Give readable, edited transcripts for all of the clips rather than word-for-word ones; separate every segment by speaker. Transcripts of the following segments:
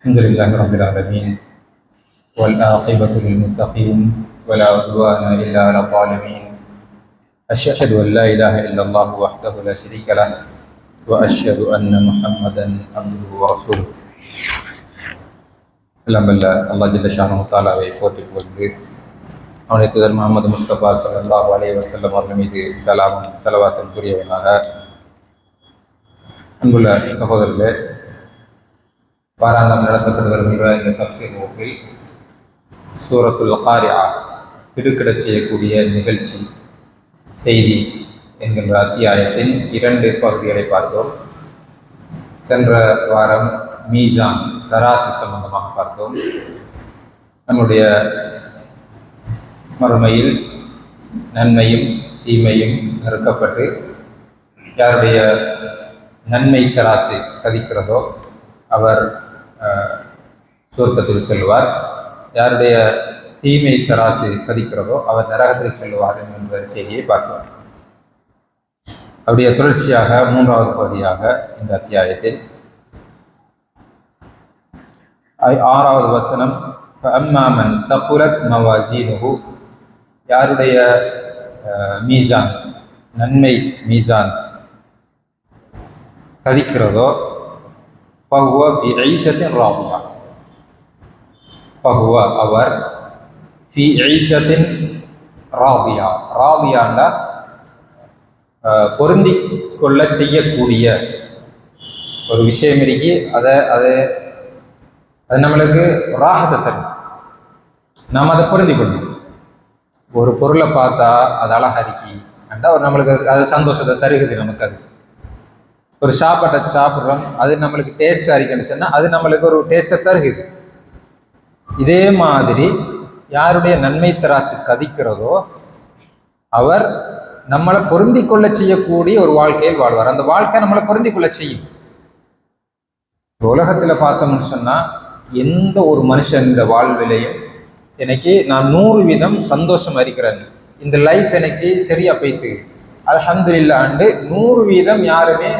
Speaker 1: الحمد لله رب العالمين والعاقبة للمتقين ولا عدوان إلا على الظالمين. أشهد أن لا إله إلا الله وحده لا شريك له وأشهد أن محمدا عبده ورسوله. எல்லாம் வல்ல அல்லாஹ் ஜல்ல ஷானஹு தஆலாவை போற்றி புகழ்ந்து அவனுடைய தூதர் முஹம்மது முஸ்தபா ஸல்லல்லாஹு அலைஹி வஸல்லம் அவர்கள் மீது சலாமும் ஸலவாத்தும் புரியவனாக. அன்புள்ள சகோதரர்களே, வாராந்தம் நடத்தப்பட்டு வருகின்ற இந்த தஃப்சீர் வகுப்பில் சூரத்துல் காரிஆ திடுக்கிடச் செய்யக்கூடிய நிகழ்ச்சி செய்தி என்கின்ற அத்தியாயத்தின் 2 பகுதிகளை பார்த்தோம். சென்ற வாரம் மீசான் தராசு சம்பந்தமாக பார்த்தோம். நம்முடைய மறுமையில் நன்மையும் தீமையும் நெருக்கப்பட்டு யாருடைய நன்மை தராசு கதிக்கிறதோ அவர் சுவர்க்கத்துக்கு செல்வார், யாருடைய தீமை தராசு கதிக்கிறதோ அவர் நரகத்துக்கு செல்வார் என்கின்ற செய்தியை பார்க்கிறோம். அப்படியே தொடர்ச்சியாக 3வது பகுதியாக இந்த அத்தியாயத்தில் 6வது வசனம், அம்மா மன் தகுலத் மவாசீனுஹு, யாருடைய மீசான் நன்மை மீசான் கதிக்கிறதோ பஹுவ ஃபி ஈஷத்தின் ராதியா, பஹுவ அவர் ஃபி ஈஷத்தின் ராதியா, ராதியாண்டா பொருந்தி கொள்ள செய்யக்கூடிய ஒரு விஷயம் இருக்கி அது நம்மளுக்கு ராகத்தை தரும். நாம் அதை பொருந்தி கொள்ளணும். ஒரு பொருளை பார்த்தா அது அழகா இருக்கி அண்டா நம்மளுக்கு அது சந்தோஷத்தை தருகுது. நமக்கு அது ஒரு சாப்பாட்டை சாப்பிட்றோம், அது நம்மளுக்கு டேஸ்ட்டாக இருக்குன்னு சொன்னால் அது நம்மளுக்கு ஒரு டேஸ்ட்டை தருகுது. இதே மாதிரி யாருடைய நன்மை தராசு கதிக்கிறதோ அவர் நம்மளை பொருந்தி கொள்ள செய்யக்கூடிய ஒரு வாழ்க்கையில் வாழ்வார். அந்த வாழ்க்கை நம்மளை பொருந்தி கொள்ள செய்யும். உலகத்தில் பார்த்தோம்னு சொன்னால் எந்த ஒரு மனுஷன் இந்த வாழ்விலையும் எனக்கு நான் 100% சந்தோஷம் இருக்கிறேன், இந்த லைஃப் எனக்கு சரியா போயிட்டு அல்ஹம்துலில்லாஹ்ண்டு 100%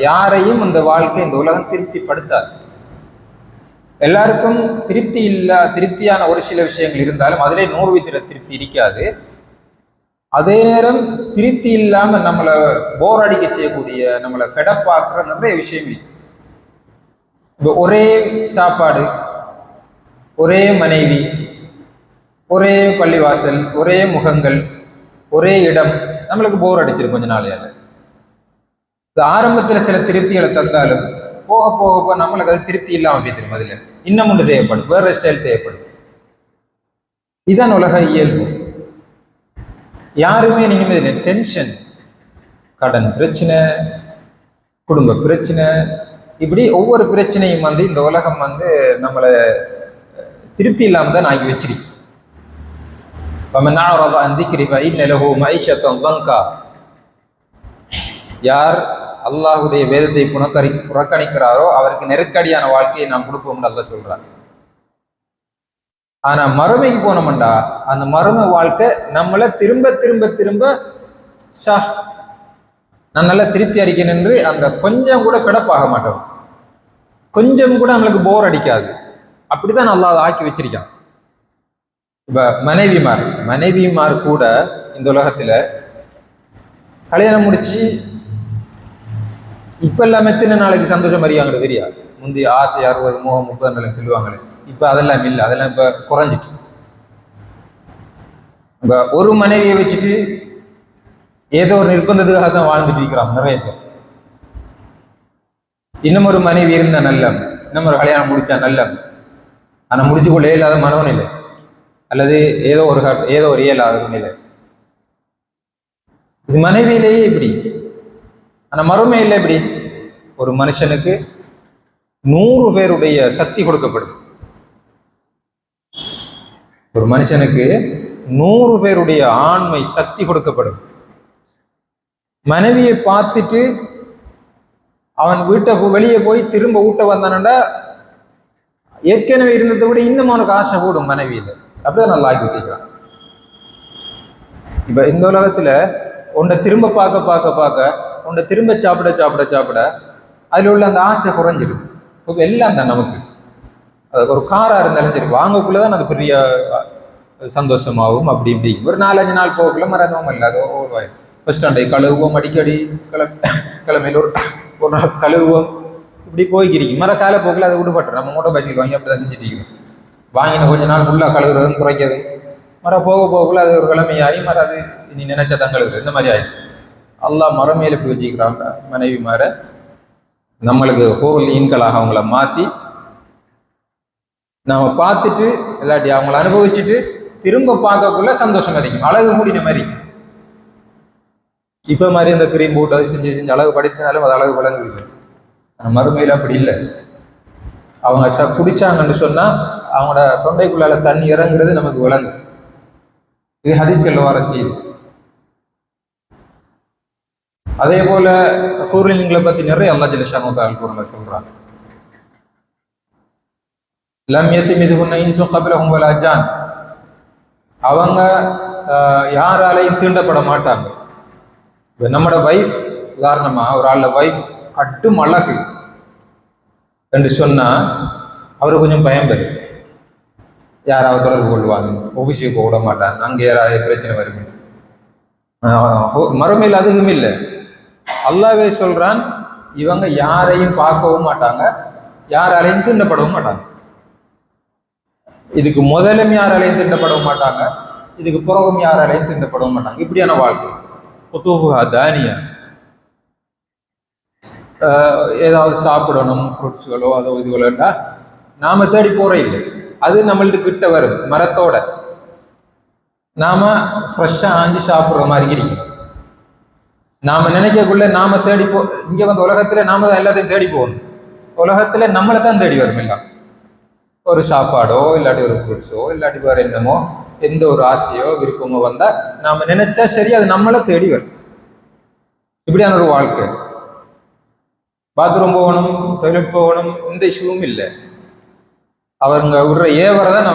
Speaker 1: யாரையும் அந்த வாழ்க்கை இந்த உலகம் திருப்திப்படுத்தாது. எல்லாருக்கும் திருப்தியான ஒரு சில விஷயங்கள் இருந்தாலும் அதிலே 100% திருப்தி இருக்காது. அதே நேரம் திருப்தி இல்லாமல் நம்மளை போர் அடிக்க செய்யக்கூடிய, நம்மளை ஃபெடப்பாக்குற நிறைய விஷயம் இருக்கு. இப்போ ஒரே சாப்பாடு, ஒரே மனைவி, ஒரே பள்ளிவாசல், ஒரே முகங்கள், ஒரே இடம் நம்மளுக்கு போர் அடிச்சிருக்கு கொஞ்ச நாளையால. இது ஆரம்பத்தில் சில திருப்திகளை தந்தாலும் போக போக நம்மளுக்கு அது திருப்தி இல்லாமல் போய்த்திரும். அதில் இன்னும் ஒன்று தேவைப்படும், வேற ஸ்டைல் தேவைப்படும். இதுதான் உலக இயல்பு. யாருமே நிம்மதி டென்ஷன், கடன் பிரச்சனை, குடும்ப பிரச்சனை, இப்படி ஒவ்வொரு பிரச்சனையும் இந்த உலகம் நம்மளை திருப்தி இல்லாமல் தான் ஆகி வச்சிருக்கு. யார் அல்லாஹுடைய வேதத்தை புறக்கணிக்கிறாரோ அவருக்கு நெருக்கடியான வாழ்க்கையை நாம் கொடுப்போம்னு அல்லாஹ் சொல்றார். ஆனா மறுமைக்கு போனோம்டா அந்த மறுமை வாழ்க்கை நம்மளை திரும்ப திரும்ப திரும்ப நான் நல்லா திருப்தி அடிக்கணும் என்று அந்த கொஞ்சம் கூட ஃபெடப்பாக மாட்டோம், கொஞ்சம் கூட நம்மளுக்கு போர் அடிக்காது. அப்படிதான் நல்லா அதை ஆக்கி வச்சிருக்கான். இப்ப மனைவிமார் கூட இந்த உலகத்துல கல்யாணம் முடிச்சு இப்ப எல்லாம் எத்தனை நாளைக்கு சந்தோஷம் அறியாங்க தெரியா. முந்தி ஆசை 60 மோகம் 30 சொல்லுவாங்களே, இப்ப அதெல்லாம் இல்லை, அதெல்லாம் இப்ப குறைஞ்சிட்டு. இப்ப ஒரு மனைவியை வச்சுட்டு ஏதோ ஒரு நிர்பந்தத்துக்காக தான் வாழ்ந்துட்டு இருக்கிறான் நிறைய பேர். இன்னும் ஒரு மனைவி இருந்த நல்லம், இன்னும் ஒரு கல்யாணம் முடிச்சா நல்லம், ஆனா முடிச்சு கொள்ள இயலாத மனோநிலை, அல்லது ஏதோ ஒரு இயலாத நிலை. இது மனைவியிலேயே இப்படி. ஆனா மறுமையில் எப்படி? ஒரு மனுஷனுக்கு 100 பேருடைய சக்தி கொடுக்கப்படும். ஒரு மனுஷனுக்கு 100 பேருடைய ஆண்மை சக்தி கொடுக்கப்படும். மனைவியை பார்த்துட்டு அவன் வெளியே போய் திரும்ப ஊட்ட வந்தானண்டா ஏற்கனவே இருந்ததை விட இன்னும் அவனுக்கு ஆசை கூடும் மனைவியில. அப்படிதான் நல்லா ஆக்கி வச்சுக்கிறான். இப்ப இந்த உலகத்துல உன்னை திரும்ப பார்க்க உன்னை திரும்ப சாப்பிட அதில் உள்ள அந்த ஆசை குறைஞ்சிடும். எல்லாம் தான் நமக்கு. அது ஒரு காராக இருந்தாலும் சரி, வாங்கக்குள்ளதான் அது பெரிய சந்தோஷமாகவும் அப்படி இப்படி ஒரு 4-5 நாள் போகக்குள்ள மரணமும் இல்லை. அது ஓல்வாயும் பஸ் ஸ்டாண்டை கழுவுவோம், அடிக்கடி கிழமையில் ஒரு நாள் கழுவுவோம், இப்படி போய்க்கிறீங்க. மர கால போக்கில் அதை விடுபட்டுரும். நம்ம மோட்டர் பைசைக்கிள் வாங்கி அப்படி தான் செஞ்சுட்டு இருக்கோம். வாங்கின கொஞ்ச நாள் ஃபுல்லாக கழுவுறதும் குறைக்கிறது, மர போக போகக்குள்ள அது ஒரு கிழமையாகி மர அது நீ நினைச்சா தான் கழுவுறது, இந்த மாதிரி ஆகி அல்லாஹ் மரமேல இப்படி வச்சுக்கிறாங்க. மனைவி மாற நம்மளுக்கு ஹூருல் ஈன்களாக அவங்கள மாற்றி நாம பார்த்துட்டு இல்லாட்டி அவங்கள அனுபவிச்சுட்டு திரும்ப பார்க்கக்குள்ள சந்தோஷம் இருக்கும். அழகு மூடின மாதிரி இப்ப மாதிரி இந்த கிரீம் போட்டு அதை செஞ்சு செஞ்சு அழகு படுத்தினாலும் அது அழகு விளங்குது. மறுமையில அப்படி இல்லை. அவங்க குடிச்சாங்கன்னு சொன்னா அவங்களோட தொண்டைக்குள்ளால தண்ணி இறங்குறது நமக்கு விளங்கு. இது ஹதீஸ்கள்ல வர செய்யுது. அதே போல ஹூர்லிங்களை பத்தி நிறைய அல்லாஹ் ஜல்ல ஷானஹு தஆலா குர்ஆன்ல சொல்றாங்க. லம் யத்மிதுஹுன்ன இன்ஸுன் கப்லஹும் வலா ஜான். அவங்க யாராலையும் தீண்டப்பட மாட்டாங்க. நம்மளோட வைஃப், உதாரணமா ஒரு ஆள வைஃப் கட்டும் அழகு என்று சொன்னா அவரு கொஞ்சம் பயம்பெரு, யாராவது தொடர்பு கொள்வாங்க, ஒபிஷியை விட மாட்டாங்க, அங்கே யாராவது பிரச்சனை வரும். மறுமையில் அதுவும் இல்லை. அல்லாஹ்வே சொல்றான், இவங்க யாரையும் பார்க்கவும் மாட்டாங்க, யாராலையும் தீண்டப்படவும் மாட்டாங்க. இதுக்கு முதலும் யாராலையும் தீண்டப்படவும் மாட்டாங்க, இதுக்கு பிறகும் யாராலையும் தீண்டப்படவும் மாட்டாங்க. இப்படியான வாழ்க்கை. தானியா ஏதாவது சாப்பிடணும், ஃப்ரூட்ஸுகளோ அதோ இதுகளோண்டா நாம தேடி போற இல்லை, அது நம்மள்ட்ட கிட்ட வரும் மரத்தோட. நாம ஃப்ரெஷ்ஷா ஆஞ்சி சாப்பிட்ற மாதிரி இருக்கும். நாம நினைக்கக்குள்ள நாம தேடி இங்க வந்து உலகத்துல நாம தான் எல்லாத்தையும் தேடி போகணும். உலகத்துல நம்மளை தான் தேடி வரும் எல்லாம். ஒரு சாப்பாடோ இல்லாட்டி ஒரு ஃப்ரூட்ஸோ இல்லாட்டி வேற என்னமோ எந்த ஒரு ஆசையோ விருப்பமோ வந்தா நாம நினைச்சா சரி, அது நம்மளை தேடி வரும். இப்படியான ஒரு வாழ்க்கை. பாத்ரூம் போகணும், டாய்லெட் போகணும், இந்த இஷ்யூவும் இல்லை. அவங்க விடுற ஏவரை தான்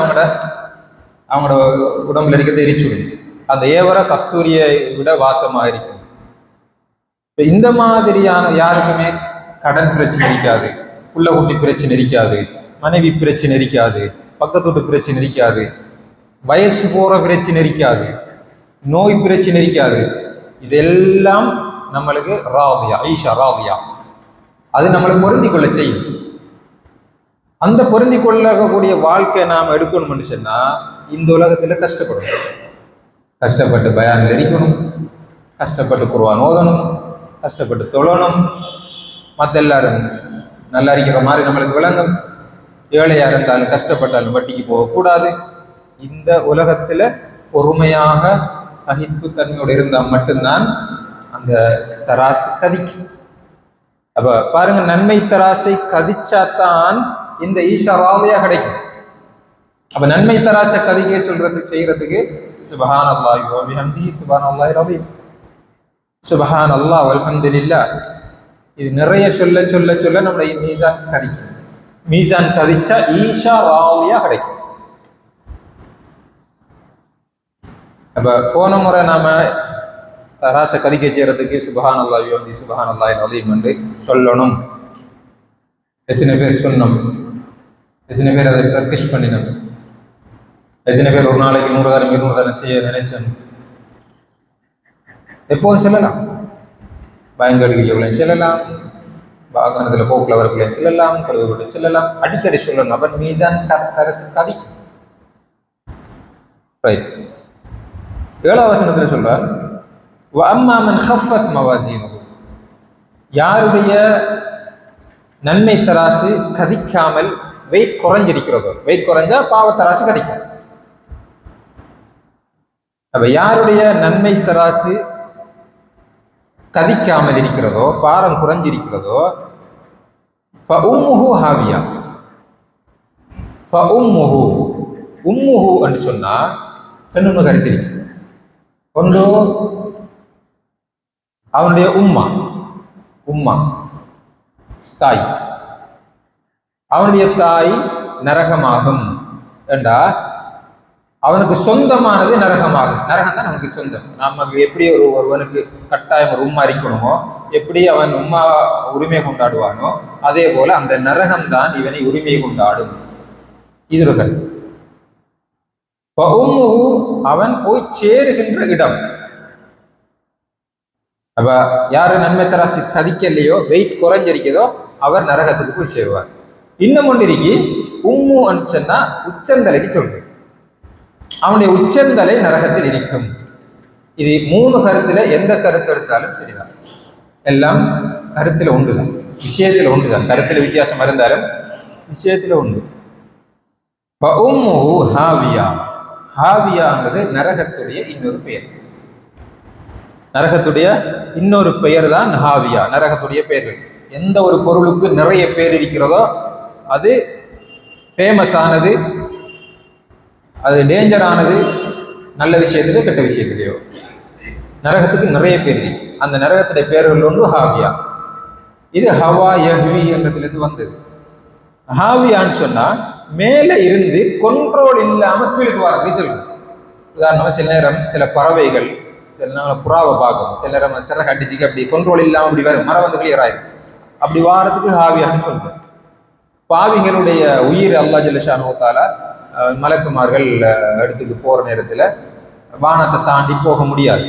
Speaker 1: அவங்களோட உடம்புல இருக்கிறத எரிச்சுடும். அந்த ஏவரை கஸ்தூரியை விட வாசமாக இருக்கும். இந்த மாதிரியான யாருக்குமே கடன் பிரச்சனை இருக்காது, புள்ள குட்டி பிரச்சனை இருக்காது, மனைவி பிரச்சனை இருக்காது, பக்கத்தோட்டு பிரச்சனை இருக்காது, வயசு போற பிரச்சனை இருக்காது, நோய் பிரச்சனை இருக்காது. இதெல்லாம் நம்மளுக்கு ராதியா, ஐஷா ராதியா, அது நம்மளை பொருந்தி கொள்ள செய்யும். அந்த பொருந்தி கொள்ளக்கூடிய வாழ்க்கை நாம் எடுக்கணும்னு சொன்னா இந்த உலகத்துல கஷ்டப்படணும். கஷ்டப்பட்டு பயான்ல இருக்கணும், கஷ்டப்பட்டு குர்ஆன் ஓதணும், கஷ்டப்பட்டு தொழணும். மற்ற எல்லாரும் நல்லா இருக்கிற மாதிரி நம்மளுக்கு விளங்கும். ஏழையா இருந்தாலும் கஷ்டப்பட்டாலும் வட்டிக்கு போகக்கூடாது. இந்த உலகத்துல பொறுமையாக சகிப்பு தன்மையோடு இருந்தால் மட்டும்தான் அந்த தராசு கதிக்கும். அப்ப பாருங்க, நன்மை தராசை கதிச்சாத்தான் இந்த ஈஷா ராதியா கிடைக்கும். அப்ப நன்மை தராசை கதிக்க சொல்றதுக்கு செய்யறதுக்கு சுப்ஹானல்லாஹி வ பிஹம்திஹி சுப்ஹானல்லாஹில் அஸீம், சுப்ஹானல்லாஹ் வல்ஹம்துலில்லாஹ், இது நிறைய சொல்ல சொல்ல சொல்ல நம்முடைய மீசான் கதிக்கும். மீசான் கதிச்சா ஈஷா ராதியா கிடைக்கும். அப்ப போன முறை நாம தராசை கதிக்க செய்யறதுக்கு சுப்ஹானல்லாஹி வ பிஹம்திஹி சுப்ஹானல்லாஹில் அஸீம் என்று சொல்லணும். எத்தனை பேர் சொன்னோம்? எத்தனை பேர் அதை ப்ராக்டிஸ் பண்ணினோம்? எத்தனை பேர் ஒரு நாளைக்கு 100 தரம் 200 தரம் செய்ய நினைச்சோம்? எப்போதும் சொல்லலாம். பயங்கடுக்கையும் சொல்லலாம், வாகனத்துல போக்குல வரக்குள்ள சொல்லலாம், கருதுபட்டு சொல்லலாம், அடிக்கடி சொல்லணும். அப்ப மீசான் தரசு கதிக்கும். ரைட். 7ஆம் வசனத்துல சொல்றார், வ அம்மா மன் கஃபத் மவாசீனுஹு, யாருடைய நன்மை தராசு கதிக்காமல் வெயிட் குறைஞ்சிருக்கிறதோ, வெயிட் குறைஞ்சா பாவத்தராசு கதிக்கும். அப்ப யாருடைய நன்மை தராசு கதிக்காமல் இருக்கிறதோ, பாரம் குறைஞ்சிருக்கிறதோ, ஃபஉம்முஹு ஹாவியா. ஃபஉம்முஹு, உம்முஹு என்று சொன்னா ரெண்டு கருத்து இருக்கு. ஒன்று அவனுடைய உம்மா, உம்மா தாய், அவனுடைய தாய் நரகமாகும் என்றா அவனுக்கு சொந்தமானது நரகமாகும். நரகம் தான் நமக்கு சொந்தம். நமக்கு எப்படி ஒருவனுக்கு கட்டாயம் ஒரு உம்மா இருக்கணுமோ, எப்படி அவன் உம்மா உரிமை கொண்டாடுவானோ, அதே போல அந்த நரகம் தான் இவனை உரிமை கொண்டாடும். இதுகள் அவன் போய் சேருகின்ற இடம். அப்ப யாரு நன்மை தராசி கதிக்கலையோ, வெயிட் குறைஞ்சிருக்கதோ, அவர் நரகத்துக்கு போய் சேருவார். இன்னும் ஒன்று இருக்கி உம்மு சொன்னா உச்சந்தலைக்கு சொல்றது. அவனுடைய உச்சந்தலை நரகத்தில் இருக்கும். இது 3 கருத்துல எந்த கருத்து எடுத்தாலும் சரிதான், எல்லாம் கருத்துல ஒன்றுதான், விஷயத்துல ஒன்றுதான். கருத்துல வித்தியாசம் இருந்தாலும் விஷயத்துல ஒன்று. ஹாவியா, ஹாவியாங்கிறது நரகத்துடைய இன்னொரு பெயர். நரகத்துடைய இன்னொரு பெயர் தான் ஹாவியா. நரகத்துடைய பெயர்கள் எந்த ஒரு பொருளுக்கு நிறைய பேர் இருக்கிறதோ அது ஃபேமஸ் ஆனது, அது டேஞ்சர் ஆனது, நல்ல விஷயத்திலேயோ கெட்ட விஷயத்திலேயோ. நரகத்துக்கு நிறைய பேர் இருக்கு. அந்த நரகத்துடைய பேர்கள் ஒன்று ஹாவியா. இது ஹவா யஹ்வி என்றதுலேருந்து வந்தது. ஹாவியான்னு சொன்னா மேலே இருந்து கண்ட்ரோல் இல்லாம கீழுக்கு வரதுக்கு சொல்லுது. உதாரணமா சில நேரம் சில பறவைகள், சில நேரம் புறாவை பார்க்கும், சில நேரம் சிறகு அடிச்சுக்கு அப்படி கண்ட்ரோல் இல்லாம அப்படி வரும், மரம் வந்து கிளியர் ஆயிடும். அப்படி வாரத்துக்கு ஹாவியான்னு சொல்றோம். பாவிகளுடைய உயிர் அல்லாஹ் ஜல்ல ஷானஹு தஆலா மலக்குமார்கள் இடத்துக்கு போற நேரத்துல வானத்தை தாண்டி போக முடியாது.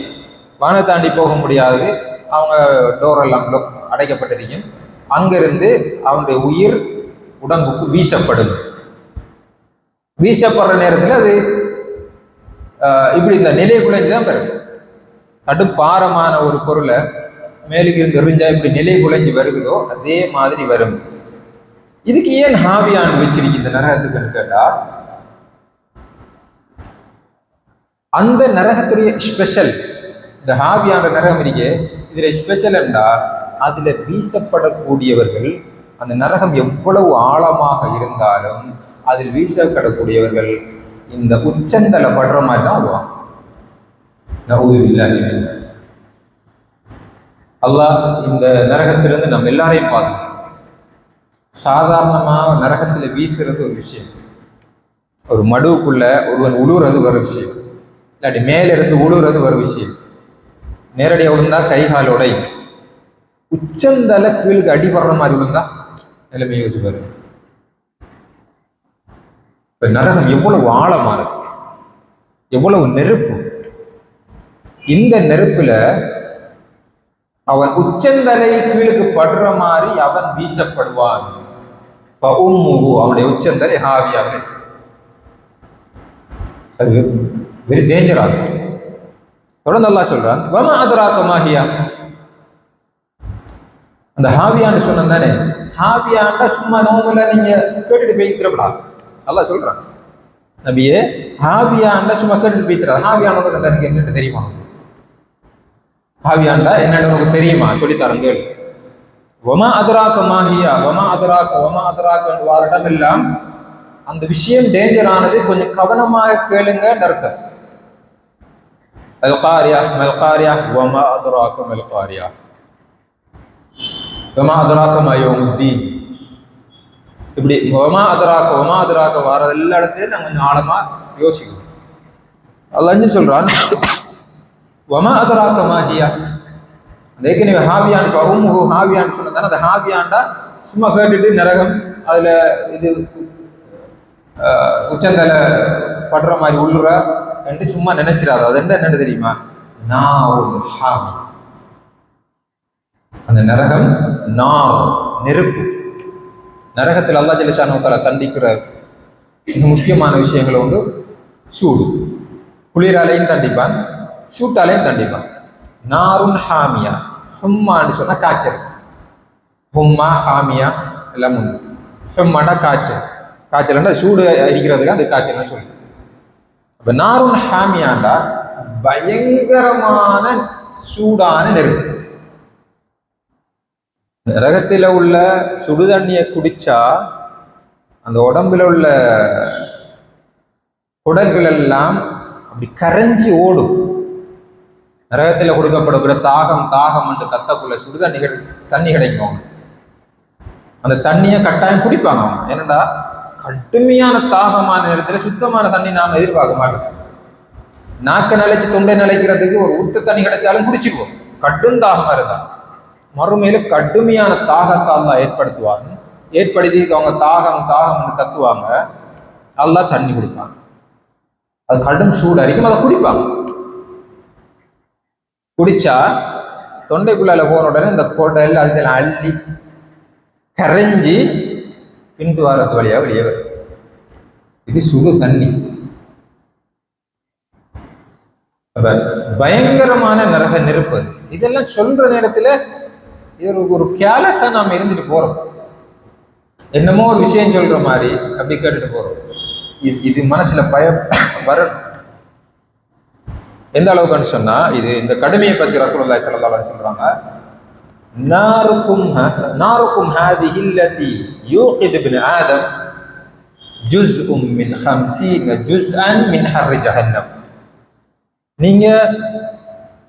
Speaker 1: வானத்தை தாண்டி போக முடியாது, அவங்க டோரெல்லாம் அடைக்கப்பட்டிருக்கும். அங்கிருந்து அவனுடைய உயிர் உடம்புக்கு வீசப்படும். வீசப்படுற நேரத்தில் அது இப்படி இந்த நிலை குலைஞ்சுதான் பெறும். கடும் பாரமான ஒரு பொருளை மேலுக்கு இருந்து எறிஞ்சா இப்படி நிலை குலைஞ்சு வருகிறதோ அதே மாதிரி வரும். இதுக்கு ஏன் ஹாவியான் வச்சிருக்கு இந்த நரகத்துக்குன்னு கேட்டா, அந்த நரகத்துடைய ஸ்பெஷல், இந்த ஹாவியான நரகம் இருக்கே, இதுல ஸ்பெஷல் என்றால் அதுல வீசப்படக்கூடியவர்கள், அந்த நரகம் எவ்வளவு ஆழமாக இருந்தாலும் அதில் வீசப்படக்கூடியவர்கள் இந்த உச்சந்தலை படுற மாதிரி தான் விடுவான். அல்லாஹ் இந்த நரகத்திலிருந்து நம்ம எல்லாரையும் பார்க்கணும். சாதாரணமா நரகத்துல வீசுறது ஒரு விஷயம், ஒரு மடுவுக்குள்ள ஒருவன் உழுறது ஒரு விஷயம், இல்லாட்டி மேல இருந்து உழுறது ஒரு விஷயம். நேரடியாக விழுந்தா கை கால் உடையும். உச்சந்தலை கீழுக்கு அடிபடுற மாதிரி விழுந்தா நிலைமை யோசிச்சு பாருங்க. இப்ப நரகம் எவ்வளவு ஆழமானது, எவ்வளவு நெருப்பு. இந்த நெருப்புல அவன் உச்சந்தலை கீழுக்கு படுற மாதிரி அவன் வீசப்படுவான். அவனுடைய உச்சந்தலை ஹாவியாக, அது வெரி டேஞ்சர் ஆகும். தொடர்ந்து அல்லாஹ் சொல்றான், வமா அதராக மாஹியா. அந்த ஹாவியான்னு சொன்ன தானே, ஹாவியாண்டா சும்மா நோம்புல நீங்க கேட்டுட்டு போய்க்கிறப்படா. அல்லாஹ் சொல்றான், நபியே ஹாவியாண்டா சும்மா கேட்டுட்டு போய்க்கிறார். ஹாவியானோட எனக்கு என்னன்னு தெரியுமா? ஹாவியாண்டா என்னன்னு உனக்கு தெரியுமா? சொல்லித்தரங்க. வமா அதராக மாஹியா, வமா அதராக வாரிடம் எல்லாம் அந்த விஷயம் டேஞ்சர் ஆனது, கொஞ்சம் கவனமாக கேளுங்க அர்த்தம். அல்காரியா மல்காரியா, வமா அதராக மல்காரியா, வமா அதராக மயோமுத்தீன். இப்படி வமா அதராக வார எல்லா இடத்துலையும் நான் கொஞ்சம் ஆழமா யோசிக்கணும். அல்லாஹ் சொல்றான், வமா அதராக மாஹியா. ஏற்கனவே ஹாவியான்னு சொன்னதானே, அந்த ஹாவியாண்டா சும்மா கேட்டுட்டு நரகம் அதுல இது உச்சந்தலை படுற மாதிரி உள்ளுற என்று சும்மா நினைச்சிடாது. அது என்னன்னு தெரியுமா? ஹாவி. அந்த நரகம் நெருப்பு. நரகத்தில் அல்லாஹ் ஜல்ல ஷானஹு தஆலா தண்டிக்கிற மிக முக்கியமான விஷயங்கள் உண்டு. சூடு, குளிராலையும் தண்டிப்பான், சூட்டாலையும் தண்டிப்பான். நாருன் ஹாமியா. ஹும்மான்னு சொன்னா காய்ச்சல். ஹும்மா ஹாமியா எல்லாம் உண்டு. ஹும்மாண்டா காய்ச்சல். காய்ச்சல்னா சூடு அடிக்கிறதுக்கு அந்த காய்ச்சல்னு சொல்லு. அப்ப நாருன் ஹாமியாண்டா பயங்கரமான சூடான நெருப்பு. நரகத்தில் உள்ள சுடுதண்ணியை குடிச்சா அந்த உடம்புல உள்ள குடல்கள் எல்லாம் அப்படி கரைஞ்சி ஓடும். நரகத்தில் கொடுக்கப்படுகிற தாகம் என்று கத்தக்குள்ள சுடுதண்ணி தண்ணி கிடைக்கும். அந்த தண்ணியை கட்டாயம் குடிப்பாங்க. என்னடா கடுமையான தாகமான நேரத்துல சுத்தமான தண்ணி நாம எதிர்பார்க்க மாட்டோம். நாக்க நிலைச்சு தொண்டை நிலைக்கிறதுக்கு ஒரு ஊத்த தண்ணி கிடைச்சாலும் குடிச்சிருவோம். கடும் தாகமா இருந்தா மறுமையில கடுமையான தாகத்தை அல்லாஹ் ஏற்படுத்துவாங்க. ஏற்படுத்தி அவங்க தாகம் தாகம்னு கத்துவாங்க. அல்லாஹ் தண்ணி குடிப்பாங்க. அது கடும் சூடு அரிக்கும். அதை குடிப்பாங்க. குடிச்சா தொண்டைக்குள்ளால போன உடனே இந்த குடல் அதில் அள்ளி கரைஞ்சி பின்பு வாரத்து வழியா வெளியே வரும். இது சுடு தண்ணி. பயங்கரமான நரக நெருப்பு. இதெல்லாம் சொல்ற நேரத்துல இது ஒரு கேலஸா நாம இருந்துட்டு போறோம். என்னமோ ஒரு விஷயம் சொல்ற மாதிரி அப்படி கேட்டுட்டு போறோம். இது மனசுல வரணும். எந்த அளவுக்குன்னு சொன்னா, இது இந்த கடுமையை பத்தி ரசூலுல்லாஹி ஸல்லல்லாஹு அலைஹி வஸல்லம் சொல்றாங்க, நாருக்கும் ஹாதிஹி அல்லதி யூகிது இப்னு ஆதம் ஜுஸ்உம் மின் 50 ஜுஸ்அன் மின் ஹர்ரி ஜஹன்னம். நீங்க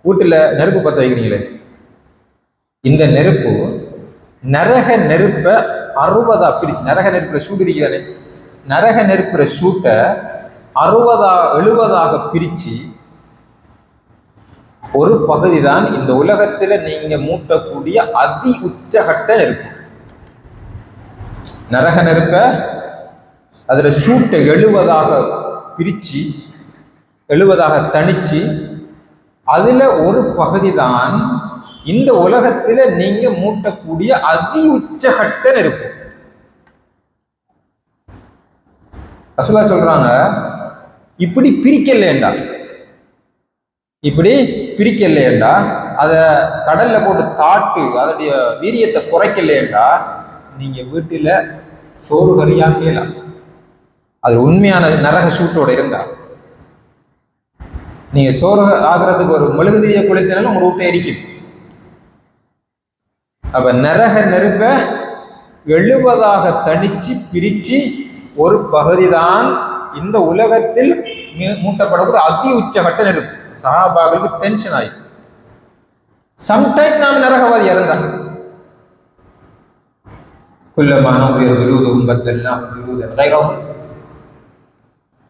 Speaker 1: வீட்டுல நெருப்பு பத்த வைக்கிறீங்களே, இந்த நெருப்பு நரக நெருப்பை 60 பிரிச்சு, நரக நெருப்புல சூடு இருக்கிறாரு, நரக நெருப்புற சூட்டை 60-70 பிரிச்சு ஒரு பகுதி தான் இந்த உலகத்துல நீங்க மூட்டக்கூடிய அதி உச்சகட்ட நெருப்பு. நரக நெருப்ப அதுல சூட்டை 70 பிரிச்சு 70 தனிச்சு அதுல ஒரு பகுதி தான் இந்த உலகத்துல நீங்க மூட்டக்கூடிய அதி உச்சகட்ட நெருப்பு. ரசூலுல்லாஹ் சொல்றாங்க, இப்படி பிரிக்கலேண்டா, இப்படி பிரிக்கலேண்டா, அத கடல்ல போட்டு தாட்டு அதோடைய வீரியத்தை குறைக்கலேண்டா நீங்க வீட்டுல சோறு கறியாக்கலாம். அது உண்மையான நரக சூட்டோட இருந்தா நீங்க சோறு ஆகிறதுக்கு ஒரு மெழுகுதிரிய குளித்தினாலும் உங்க வீட்டை எரிக்கும். அப்ப நரக நெருப்ப 70 தனிச்சு பிரிச்சு ஒரு பகுதி தான் இந்த உலகத்தில் மூட்டப்படக்கூடிய அதி உச்சகட்ட நெருப்பு. சஹாபாக்களுக்கு டென்ஷன் ஆயிடுச்சு. சம்டைம் நாம நரகவாதி இறந்தா குல்லமா நுபிய ஜுலூதுஹும் பத்தல்னாஹும் ஜுலூதன் கைரஹும்.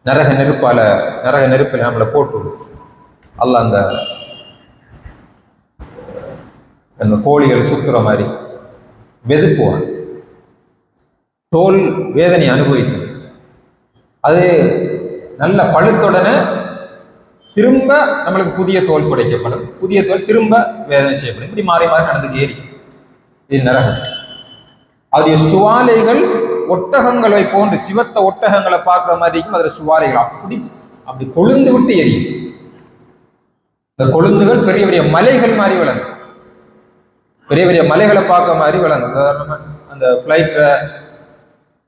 Speaker 1: நரக நெருப்பில் நம்மளை போட்டு அல்லாஹ் அந்த கோழிகள் சுத்துற மாதிரி வெதுப்புவான். தோல் வேதனை அனுபவிக்கும். அது நல்ல பழுத்துடனே திரும்ப நம்மளுக்கு புதிய தோல் குடைக்கப்படும். புதிய தோல் திரும்ப வேதனை செய்யப்படும். இப்படி மாறி மாறி நடந்துக்கே இருக்கும். இது நரகம். அவருடைய சுவாலைகள் ஒட்டகங்களை போன்று சிவத்த ஒட்டகங்களை பார்க்குற மாதிரி இருக்கும். அதில் சுவாலைகள் அப்படி கொழுந்து விட்டு எரியும். இந்த கொழுந்துகள் பெரிய பெரிய மலைகள் மாதிரி விளங்கும். பெரிய பெரிய மலைகளை பார்க்க மாதிரி விளங்கும். அந்த ஃப்ளைட்ல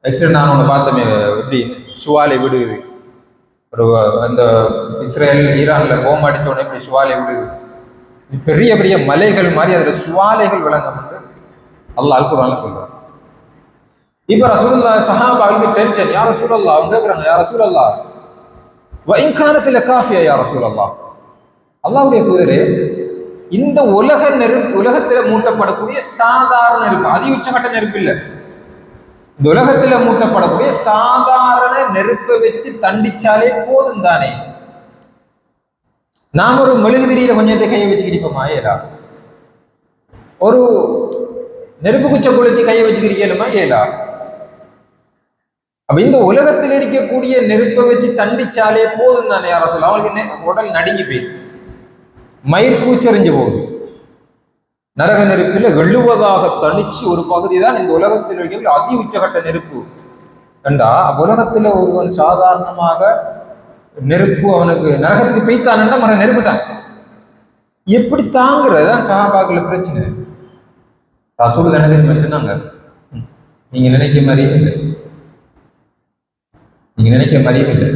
Speaker 1: ஆக்சிடென்ட் ஆனவங்க பார்த்தோமே, எப்படி சுவாலை விடுது. ஒரு அந்த இஸ்ரேல் ஈரான்ல போம் அடிச்சோடனே இப்படி சுவாலை விடுது. பெரிய பெரிய மலைகள் மாதிரி அதில் சுவாலைகள் விளங்கும் என்று அல்லாஹ் அல்-குர்ஆன்ல சொல்றார். இப்ப ரசூலுல்லாஹ் சஹாபாவுக்கு டென்ஷன். யா ரசூலல்லாஹ், அவங்க கேட்குறாங்க, யா ரசூலல்லாஹ் வ இன் கானத் லகாஃபியா யா ரசூலல்லாஹ், அல்லாஹ்வுடைய தூதரே, இந்த உலகத்துல மூட்டப்படக்கூடிய சாதாரண நெருப்பு, அதி உச்சகட்ட நெருப்பு இல்லை, இந்த உலகத்துல மூட்டப்படக்கூடிய சாதாரண நெருப்பை வச்சு தண்டிச்சாலே போதும் தானே. நாம் ஒரு மெழுகுதிரியில கொஞ்சத்தை கையை வச்சு கிடிப்போமா? ஏலா. ஒரு நெருப்பு குச்சை கொளுத்தி கையை வச்சு கிடிக்கலுமா? ஏலா. அப்ப இந்த உலகத்தில் இருக்கக்கூடிய நெருப்பை வச்சு தண்டிச்சாலே போதும் தானே. யார சொல்ல அவங்களுக்கு உடல் நடுங்கி போயிடுது, மயிர் கூச்சறிஞ்சு போகுது. நரக நெருப்பில் 70 தனிச்சு ஒரு பகுதி தான் இந்த உலகத்தில் இருக்கிற அதி உச்சகட்ட நெருப்பு கண்டா. உலகத்துல ஒருவன் சாதாரணமாக நெருப்பு அவனுக்கு நரகத்துக்கு பெய்த்தானண்டா மர நெருப்பு தான். எப்படி தாங்குறதுதான் சஹாபாக்கள் பிரச்சனை. ரசூல் என்ன தெரியுமா சொன்னாங்க? நீங்க நினைக்க மாதிரியும் இல்லை, நீங்க நினைக்க மாதிரியும் இல்லை.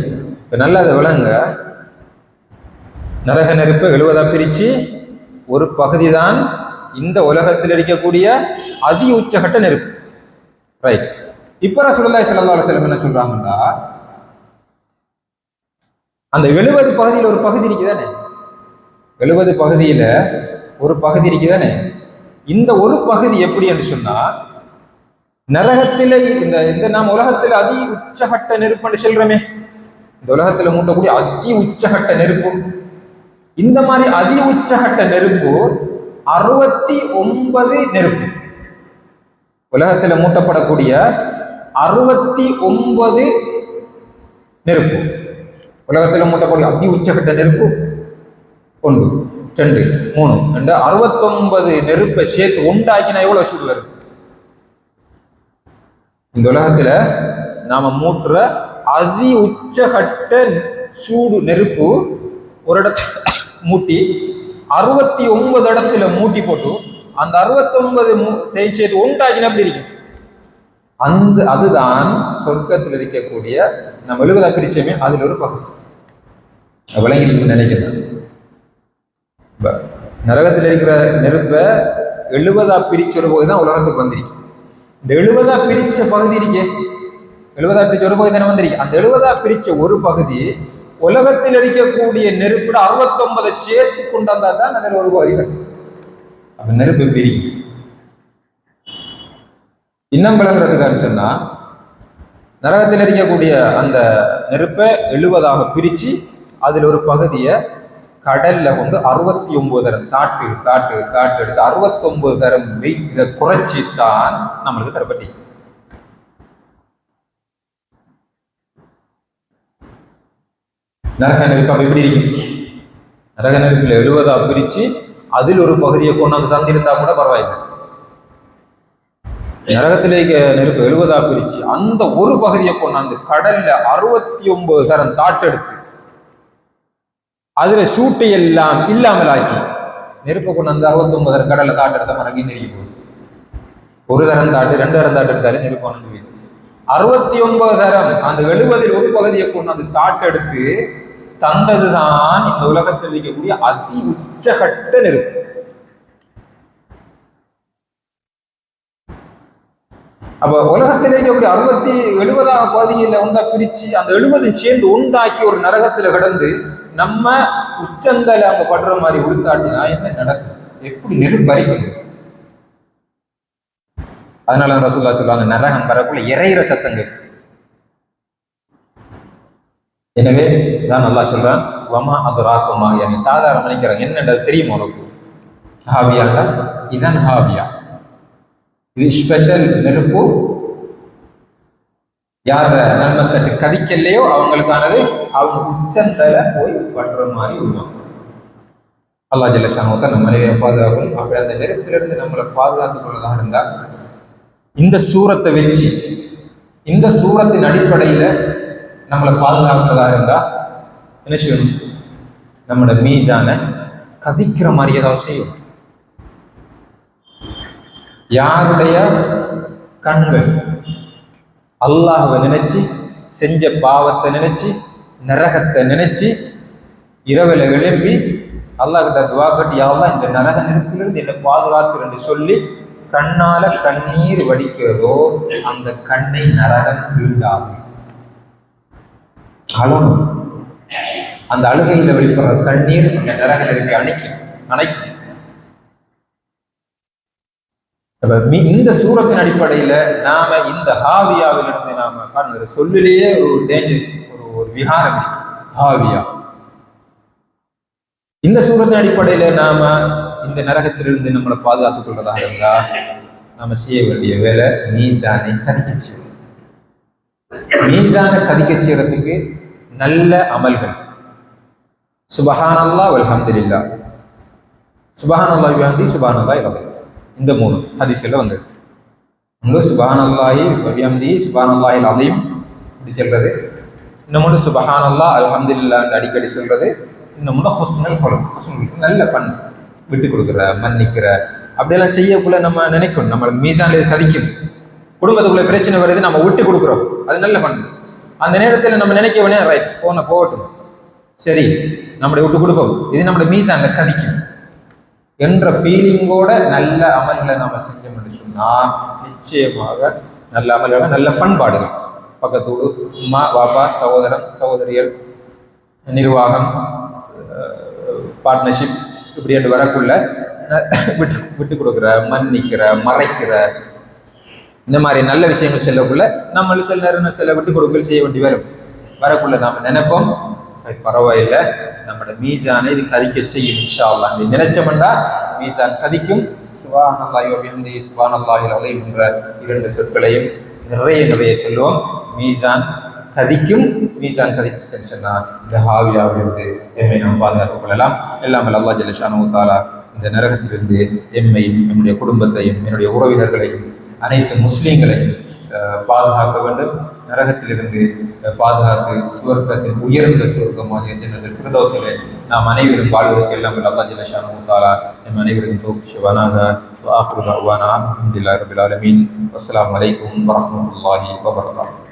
Speaker 1: இப்ப நல்லா அதை விளங்க. நரக நெருப்பு 70 பிரிச்சு ஒரு பகுதி தான் இந்த உலகத்தில் இருக்கக்கூடிய அதி உச்சகட்ட நெருப்பு. ரைட். இப்ப ரசூலுல்லாஹி ஸல்லல்லாஹு அலைஹி வஸல்லம் என்ன சொல்றாங்கன்னா, அந்த 70 பகுதியில் ஒரு பகுதி இருக்குதானே, 70 பகுதியில ஒரு பகுதி இருக்குதானே, இந்த ஒரு பகுதி எப்படி என்று சொன்னா நரகத்திலே இந்த நாம் உலகத்துல அதி உச்சகட்ட நெருப்புன்னு சொல்றோமே, இந்த உலகத்துல மூட்டக்கூடிய அதி உச்சகட்ட நெருப்பு, இந்த மாதிரி அதி உச்சகட்ட நெருப்பு 69 நெருப்பு. உலகத்துல மூட்டப்படக்கூடிய 69 நெருப்பு, உலகத்துல மூட்டக்கூடிய அதி உச்சகட்ட நெருப்பு 1 2 3 69 நெருப்பை சேர்த்து உண்டாக்கினா எவ்வளவு சூடு வரும்? இந்த உலகத்துல நாம மூட்டுற அதி உச்சகட்ட சூடு நெருப்பு ஒரு இடத்துல மூட்டி 69 இடத்துல மூட்டி போட்டு அந்த 69 சேர்த்து உண்டாக்கினா எப்படி இருக்கும்? அதுதான் சொர்க்கத்தில் இருக்கக்கூடிய நம்ம 70 பிரிச்சமே அதுல ஒரு பகுதி. விளங்கி நினைக்கிறேன். நரகத்தில் இருக்கிற நெருப்பை 70 பிரிச்ச ஒரு பகுதி தான் உலகத்துக்கு வந்திருக்கு. இந்த 70 பிரிச்ச பகுதி இருக்கே, 70 பிரிச்ச ஒரு பகுதி தானே வந்திருக்கு. அந்த 70 பிரிச்ச ஒரு பகுதி உலகத்தில் இருக்கக்கூடிய நெருப்பு 69 சேர்த்து கொண்டாந்தா தான் அதில் ஒரு பகுதி வரும். அப்ப நெருப்பு பிரிக்கும். இன்னும் விளங்குறதுக்காக சொன்னா, நரகத்தில் இருக்கக்கூடிய அந்த நெருப்பை 70 பிரிச்சு அதுல ஒரு பகுதியை கடல்ல கொண்டு 69 தரம் தாட்டு எடுத்து 69 தரம் இதை குறைச்சித்தான் நம்மளுக்கு தரப்பட்டி. நரக நெருப்பு அப்ப எப்படி இருக்கு? நரக நெருப்புல 70 பிரிச்சு அதில் ஒரு பகுதியை கொண்டாந்து தந்திருந்தா கூட பரவாயில்லை. நரகத்திலே நெருப்பு 70 பிரிச்சு அந்த ஒரு பகுதியை கொண்டாந்து கடல்ல 69 தரம் தாட்டெடுத்து அதுல சூட்டை எல்லாம் இல்லாமல் ஆக்கி நெருப்பை கொண்டாந்து 69 தரம் கடல்ல தாட்டெடுத்த மறங்கி நெருங்கி போகுது. ஒரு தரம் தாட்டு 2 தரம் தாட்டு எடுத்தாலே நெருப்பு உணர்ந்து போயிடுது. 69 தரம் அந்த 70 ஒரு பகுதியை கொண்டாந்து தாட்டெடுத்து தந்ததுதான் இந்த உலகத்தில் இருக்கக்கூடிய அதி உச்சகட்ட நெருப்பு. அப்ப உலகத்தில் இருக்கக்கூடிய 70 பகுதியில உண்டா பிரிச்சு அந்த 70 சேர்ந்து உண்டாக்கி ஒரு நரகத்துல கடந்து நம்ம உச்சந்தல அங்க படுற மாதிரி உளுத்தாட்டினா என்ன நடக்கும்? எப்படி நெருப்பு பறிக்குது? அதனால ரசூலுல்லாஹ் சொல்லுவாங்க, நரகம் வரக்குள்ள இறையிற சத்தங்க. எனவே தான் அல்லாஹ் சொல்றான், வமா அதுராக்குமா, என்னை சாதாரண நினைக்கிறாங்க என்னன்றது தெரியுமா உனக்கு? ஹாவியாண்டா இதான் ஹாவியா. இது ஸ்பெஷல் நெருப்பு. யார நன்மை தட்டு கதிக்கலையோ அவங்களுக்கானது. அவங்க உச்சந்தல போய் படுற மாதிரி விடுவாங்க. அல்லாஹ் ஜல்ல ஷானஹு நம்ம மனைவியை பாதுகாக்கணும். அப்படி அந்த நெருப்பிலிருந்து நம்மளை பாதுகாத்துக் கொள்ளதாக இருந்தா இந்த சூரத்தை வச்சு, இந்த சூரத்தின் அடிப்படையில நம்மளை பாதுகாக்கிறதா இருந்தா என்ன செய்யணும்? நம்மளோட மீசான கதிக்கிற மாதிரி ஏதாவது செய்யும். யாருடைய கண்கள் அல்லாஹ்வை நினைச்சு செஞ்ச பாவத்தை நினைச்சு நரகத்தை நினைச்சு இரவில் எழுப்பி அல்லாஹ் கிட்ட துவா கட்டி, யா அல்லாஹ் இந்த நரக நெருப்பிலிருந்து என்னை பாதுகாத்து சொல்லி கண்ணால கண்ணீர் வடிக்கிறதோ அந்த கண்ணை நரகம் தீண்டாது. அழணும். அந்த அழுகையில வெளிப்படுற கண்ணீர் அந்த நரக நெருப்பை அணைக்கும். இந்த சூரத்தின் அடிப்படையில நாம இந்த ஹாவியாவிலிருந்து நாம பாருங்க, சொல்லிலேயே ஒரு டேஞ்சர், ஒரு விகாரம் ஹாவியா. இந்த சூரத்தின் அடிப்படையில நாம இந்த நரகத்திலிருந்து நம்மளை பாதுகாத்துக் கொள்றதாக இருந்தா நாம செய்ய வேண்டிய வேலை மீசானை கதிக்க செய்யும். மீசானை கதிக்க செய்யறதுக்கு நல்ல அமல்கள், சுபஹானல்லாஹ் வல்ஹம்துலில்லாஹ், சுபஹானல்லாஹி வபிஹம்தி, சுபஹானல்லாஹி அல்-அஸீம். இந்த 3 ஹதீஸ்ல வந்தது. ஒன்று சுபஹானல்லாஹி வபிஹம்தி, சுபஹானல்லாஹி அல்-அஸீம் இப்படி சொல்றது. இன்னொன்று சுபஹானல்லாஹ் அல்ஹம்துலில்லாஹ் அடிக்கடி சொல்றது. இன்னொன்று ஹுஸ்னுல் குலுக், நல்ல பண்பு, விட்டு கொடுக்குற, மன்னிக்கிற, அப்படியெல்லாம் செய்யக்குள்ள நம்ம நினைக்கணும் நம்ம மீசான்ல கதிக்கும். குடும்பத்துக்குள்ள பிரச்சனை வருது, நம்ம விட்டு கொடுக்குறோம், அது நல்ல பண்பு. அந்த நேரத்தில் நம்ம நினைக்க வேணே, ரைட் போகட்டும், சரி நம்மளை விட்டு கொடுப்போம், இது நம்மளோட மீசான்ல கதிக்கும் என்ற ஃபீலிங்கோட நல்ல அமல்களை நாம செஞ்சோம் என்று சொன்னா நிச்சயமாக நல்ல அமல்களை, நல்ல பண்பாடுகள், பக்கத்தோடு அம்மா பாப்பா சகோதரன் சகோதரிகள், நிர்வாகம், பார்ட்னர்ஷிப் இப்படி என்று வரக்குள்ள விட்டு கொடுக்குற, மன்னிக்கிற, மறைக்கிற, இந்த மாதிரி நல்ல விஷயங்கள் செல்லக்குள்ள நம்ம சில நேரம் சில விட்டு கொடுக்கல் செய்ய வேண்டி வரும். வரக்குள்ள நாம நினைப்போம் பரவாயில்லை, நம்மளோட மீசானை இது கதிக்க செய்யும் இன்ஷா அல்லாஹ். இந்த நினைச்சோம்னா மீசான் கதிக்கும். சுப்ஹானல்லாஹி வ பிஹம்திஹி சுப்ஹானல்லாஹில் அஸீம் என்ற 2 சொற்களையும் நிறைய சொல்லுவோம். மீசான் கதிக்கும். மீசான் கதிச்சுன்னு சொன்னா இந்த ஹாவியாவிலிருந்து எம்மை நாம் பாதுகாத்துக் கொள்ளலாம். எல்லாம் அல்லாஹ் ஜல்ல ஷானஹு தஆலா இந்த நரகத்திலிருந்து எம்மையும் என்னுடைய குடும்பத்தையும் என்னுடைய உறவினர்களையும் அனைத்து முஸ்லீம்களையும் பாதுகாக்க வேண்டும். நரகத்திலிருந்து பாதுகாத்து சுவர்க்கத்தின் உயர்ந்த சுவர்க்கமாக ஜன்னத்துல் ஃபிர்தௌஸிலே நாம் அனைவரும் வாழ்வதற்கு எல்லாம் அல்லாஹ் ஜல்ல ஷானஹு தஆலா நம் அனைவரும் தௌஃபீக் செய்வானாக. வ ஆகிரு தஅவானா அல்ஹம்துலில்லாஹி ரப்பில் ஆலமீன். வஸ்ஸலாமு அலைக்கும் வரஹ்மத்துல்லாஹி வபரகாத்துஹு.